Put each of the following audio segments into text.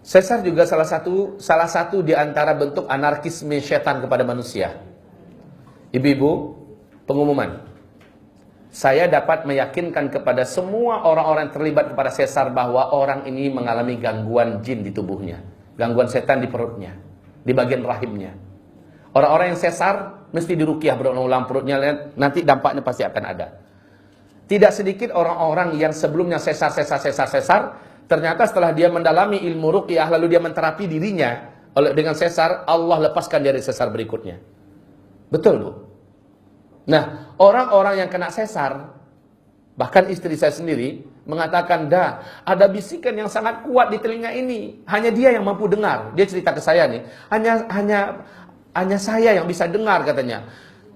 Sesar juga salah satu di antara bentuk anarkisme setan kepada manusia. Ibu-ibu, pengumuman. Saya dapat meyakinkan kepada semua orang-orang yang terlibat kepada sesar bahwa orang ini mengalami gangguan jin di tubuhnya. Gangguan setan di perutnya, di bagian rahimnya. Orang-orang yang sesar mesti diruqyah berulang-ulang perutnya, nanti dampaknya pasti akan ada. Tidak sedikit orang-orang yang sebelumnya sesar, ternyata setelah dia mendalami ilmu ruqyah, lalu dia menterapi dirinya dengan sesar, Allah lepaskan dari sesar berikutnya. Betul, Bu? Nah, orang-orang yang kena sesar, bahkan istri saya sendiri, mengatakan, dah, ada bisikan yang sangat kuat di telinga ini. Hanya dia yang mampu dengar. Dia cerita ke saya nih, hanya saya yang bisa dengar, katanya.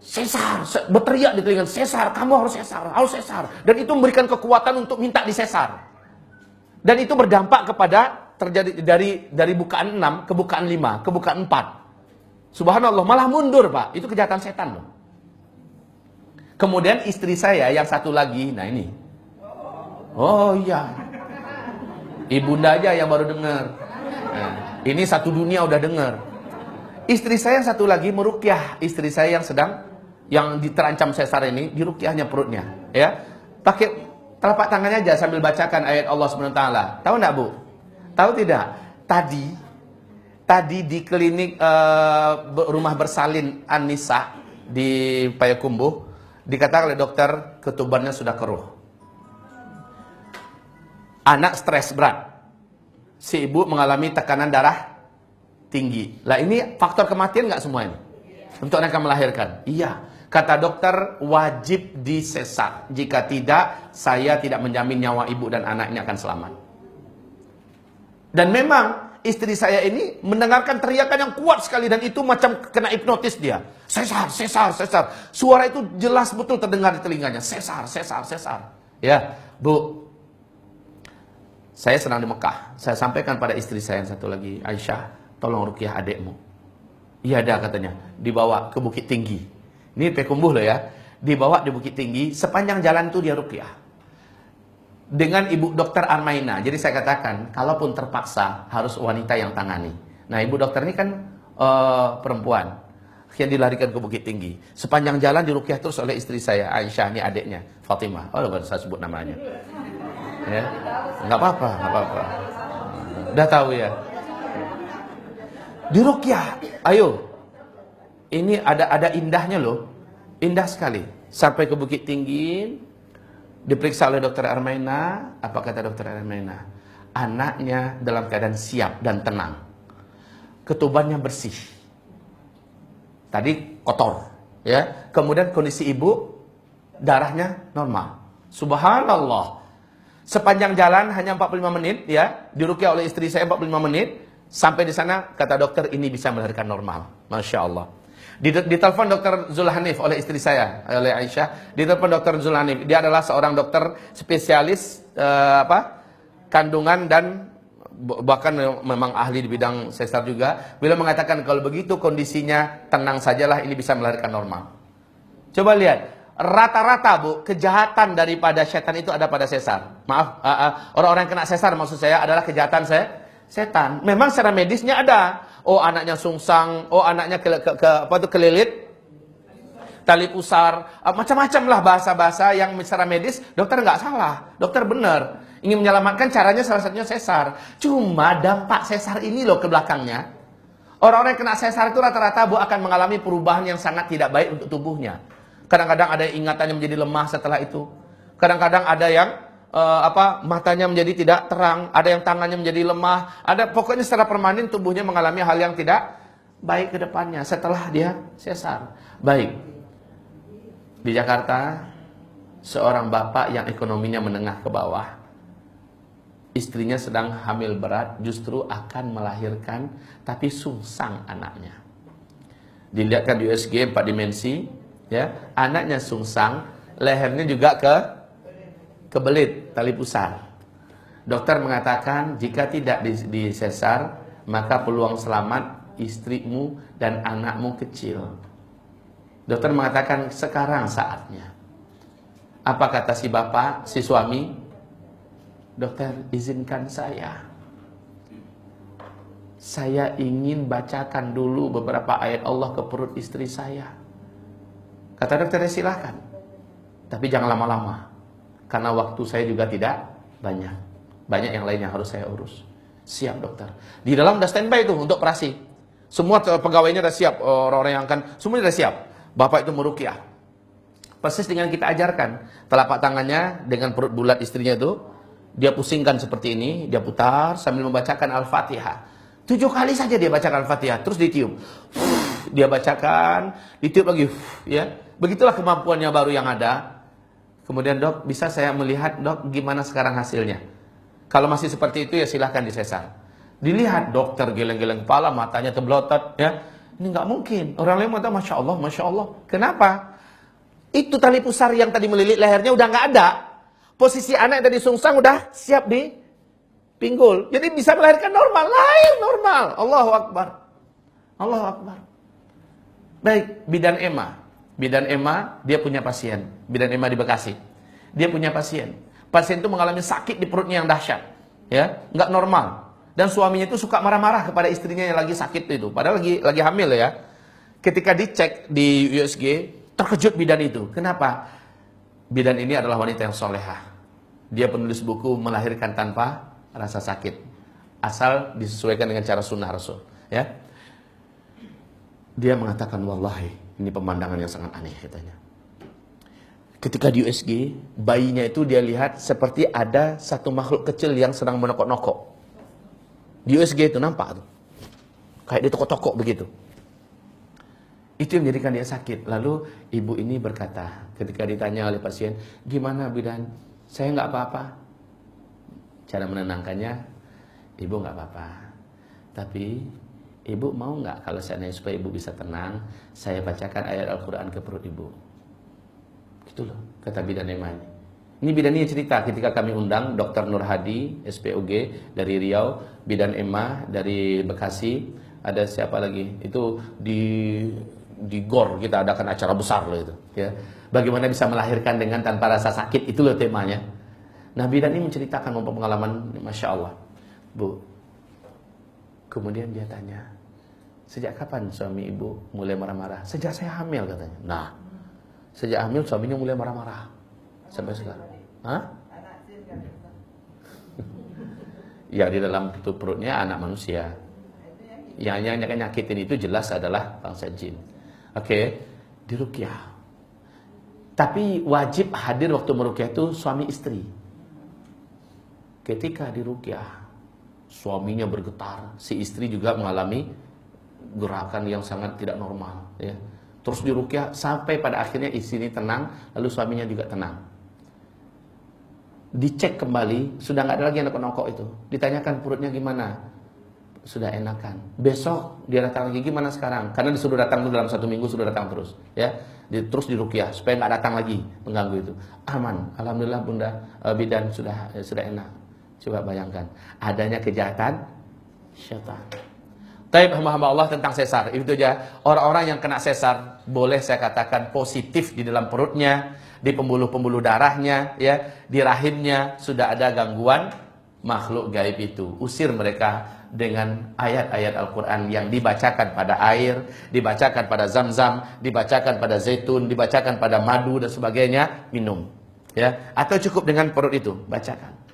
Sesar, berteriak di telinga, sesar, kamu harus sesar. Dan itu memberikan kekuatan untuk minta disesar. Dan itu berdampak kepada terjadi dari bukaan 6 ke bukaan 5, ke bukaan 4. Subhanallah, malah mundur, Pak. Itu kejahatan setan loh. Kemudian istri saya yang satu lagi, nah ini. Oh iya. Ibunda aja yang baru dengar. Nah, ini satu dunia udah dengar. Istri saya yang satu lagi meruqyah istri saya yang terancam sesar ini, diruqyahnya perutnya, ya. Pakai telapak tangannya aja sambil bacakan ayat Allah SWT. Tahu enggak, Bu? Tahu tidak? Tadi di klinik rumah bersalin An-Nisa di Payakumbuh dikatakan oleh dokter ketubannya sudah keruh. Anak stres berat. Si ibu mengalami tekanan darah tinggi. Lah ini faktor kematian nggak semua ini? Untuk anak yang melahirkan. Iya. Kata dokter wajib disesar. Jika tidak, saya tidak menjamin nyawa ibu dan anak ini akan selamat. Dan memang istri saya ini mendengarkan teriakan yang kuat sekali dan itu macam kena hipnotis dia. Sesar. Suara itu jelas betul terdengar di telinganya. Sesar. Ya, Bu. Saya sedang di Mekah. Saya sampaikan pada istri saya yang satu lagi, Aisyah, tolong ruqyah adikmu. Iya ada katanya. Dibawa ke Bukit Tinggi. Ini Payakumbuh loh ya. Dibawa di Bukit Tinggi, sepanjang jalan itu dia ruqyah. Dengan Ibu Dokter Armaina. Jadi saya katakan, kalaupun terpaksa harus wanita yang tangani. Nah, Ibu Dokter ini kan perempuan yang dilarikan ke Bukit Tinggi. Sepanjang jalan diruqyah terus oleh istri saya, Aisyah, ini adiknya, Fatimah. Oh, baru saya sebut namanya. Ya, nggak apa-apa. Udah tahu ya. Diruqyah, ayo. Ini ada indahnya loh. Indah sekali. Sampai ke Bukit Tinggi, diperiksa oleh Dokter Armaina. Apa kata Dokter Armaina? Anaknya dalam keadaan siap dan tenang. Ketubannya bersih. Tadi kotor, ya. Kemudian kondisi ibu darahnya normal. Subhanallah. Sepanjang jalan hanya 45 menit, ya. Diruqyah oleh istri saya 45 menit. Sampai di sana kata dokter ini bisa melahirkan normal. Masya Allah. Ditelepon Dokter Zulhanif oleh istri saya, oleh Aisyah. Ditelepon Dokter Zulhanif. Dia adalah seorang dokter spesialis kandungan dan bahkan memang ahli di bidang sesar juga. Beliau mengatakan kalau begitu kondisinya tenang sajalah, ini bisa melahirkan normal. Coba lihat, rata-rata Bu, kejahatan daripada setan itu ada pada sesar. Maaf, orang-orang yang kena sesar maksud saya adalah kejahatan setan. Memang secara medisnya ada. Oh, anaknya sungsang, oh anaknya kelilit, tali pusar, macam-macam lah bahasa-bahasa yang secara medis dokter nggak salah, dokter benar. Ingin menyelamatkan caranya salah satunya sesar. Cuma dampak sesar ini loh ke belakangnya. Orang-orang yang kena sesar itu rata-rata Bu akan mengalami perubahan yang sangat tidak baik untuk tubuhnya. Kadang-kadang ada yang ingatannya menjadi lemah setelah itu. Kadang-kadang ada yang matanya menjadi tidak terang, ada yang tangannya menjadi lemah, pokoknya secara permanen tubuhnya mengalami hal yang tidak baik ke depannya setelah dia sesar. Baik. Di Jakarta, seorang bapak yang ekonominya menengah ke bawah, istrinya sedang hamil berat, justru akan melahirkan, tapi sungsang anaknya. Dilihatkan di USG 4 dimensi, ya, anaknya sungsang, lehernya juga kebelit, tali pusar. Dokter mengatakan jika tidak disesar, maka peluang selamat istrimu dan anakmu kecil. Dokter mengatakan sekarang saatnya. Apa kata si bapak, si suami? Dokter, izinkan saya. saya ingin bacakan dulu beberapa ayat Allah ke perut istri saya. Kata dokter, silahkan. Tapi jangan lama-lama. Karena waktu saya juga tidak banyak. Banyak yang lain yang harus saya urus. Siap dokter. Di dalam udah standby itu untuk operasi. Semua pegawainya udah siap. Orang-orang yang akan, semuanya udah siap. Bapak itu meruqyah. Persis dengan kita ajarkan. Telapak tangannya dengan perut bulat istrinya itu. Dia pusingkan seperti ini. Dia putar sambil membacakan Al-Fatihah. 7 kali saja dia bacakan Al-Fatihah. Terus ditiup. Dia bacakan. Ditiup lagi. Ya. Begitulah kemampuannya baru yang ada. Kemudian dok, bisa saya melihat dok gimana sekarang hasilnya? Kalau masih seperti itu ya silahkan disesar. Dilihat dokter geleng-geleng kepala, matanya terbelotot. Ya. Ini nggak mungkin. Orang lain mengatakan Masya Allah, Masya Allah. Kenapa? Itu tali pusar yang tadi melilit lehernya udah nggak ada. Posisi anak yang tadi sungsang udah siap di pinggul. Jadi bisa melahirkan normal. Lahir normal. Allahu Akbar. Allahu Akbar. Baik, bidan Emma. Bidan Emma, dia punya pasien. Bidan Emma di Bekasi. Dia punya pasien. Pasien itu mengalami sakit di perutnya yang dahsyat. Ya, nggak normal. Dan suaminya itu suka marah-marah kepada istrinya yang lagi sakit itu. Padahal lagi hamil ya. Ketika dicek di USG, terkejut bidan itu. Kenapa? Bidan ini adalah wanita yang solehah. Dia penulis buku melahirkan tanpa rasa sakit. Asal disesuaikan dengan cara sunnah Rasul. Ya. Dia mengatakan, wallahi, ini pemandangan yang sangat aneh katanya. Ketika di USG, bayinya itu dia lihat seperti ada satu makhluk kecil yang sedang menokok-nokok. Di USG itu nampak tuh. Kayak di toko-toko begitu. Itu yang menjadikan dia sakit. Lalu ibu ini berkata, ketika ditanya oleh pasien, gimana bidan? Saya nggak apa-apa. Cara menenangkannya, ibu nggak apa-apa. Tapi ibu mau nggak kalau seandainya supaya ibu bisa tenang, saya bacakan ayat Al-Quran ke perut ibu. Gitu loh, kata bidan Emma ini. Ini bidan ini cerita ketika kami undang Dr. Nur Hadi, SPOG dari Riau, bidan Emma dari Bekasi, ada siapa lagi? Itu di GOR kita adakan acara besar loh itu. Ya. Bagaimana bisa melahirkan dengan tanpa rasa sakit, itu loh temanya. Nah bidan ini menceritakan pengalaman, Masya Allah. Bu, kemudian dia tanya, sejak kapan suami ibu mulai marah-marah? Sejak saya hamil katanya. Nah, sejak hamil suaminya mulai marah-marah sampai sekarang. Hah? Ya di dalam perutnya anak manusia. Yang nyakitin itu jelas adalah bangsa jin. Oke, diruqyah. Tapi wajib hadir waktu meruqyah itu suami istri. Ketika diruqyah, suaminya bergetar, si istri juga mengalami gerakan yang sangat tidak normal. Ya. Terus diruqyah sampai pada akhirnya istri ini tenang, lalu suaminya juga tenang. Dicek kembali, sudah nggak ada lagi yang nokok-nokok itu. Ditanyakan perutnya gimana? Sudah enakan. Besok dia datang lagi, gimana sekarang? Karena disuruh datang dulu dalam 1 minggu, sudah datang terus. Ya, terus diruqyah supaya nggak datang lagi mengganggu itu. Aman, alhamdulillah bunda bidan sudah enak. Coba bayangkan, adanya kejahatan syaitan. Taib hamba-hamba Allah tentang sesar. Itu aja. Orang-orang yang kena sesar boleh saya katakan positif di dalam perutnya, di pembuluh-pembuluh darahnya, ya, di rahimnya sudah ada gangguan makhluk gaib itu. Usir mereka dengan ayat-ayat Al-Quran yang dibacakan pada air, dibacakan pada zam-zam, dibacakan pada zaitun, dibacakan pada madu dan sebagainya, minum. Ya, atau cukup dengan perut itu, bacakan.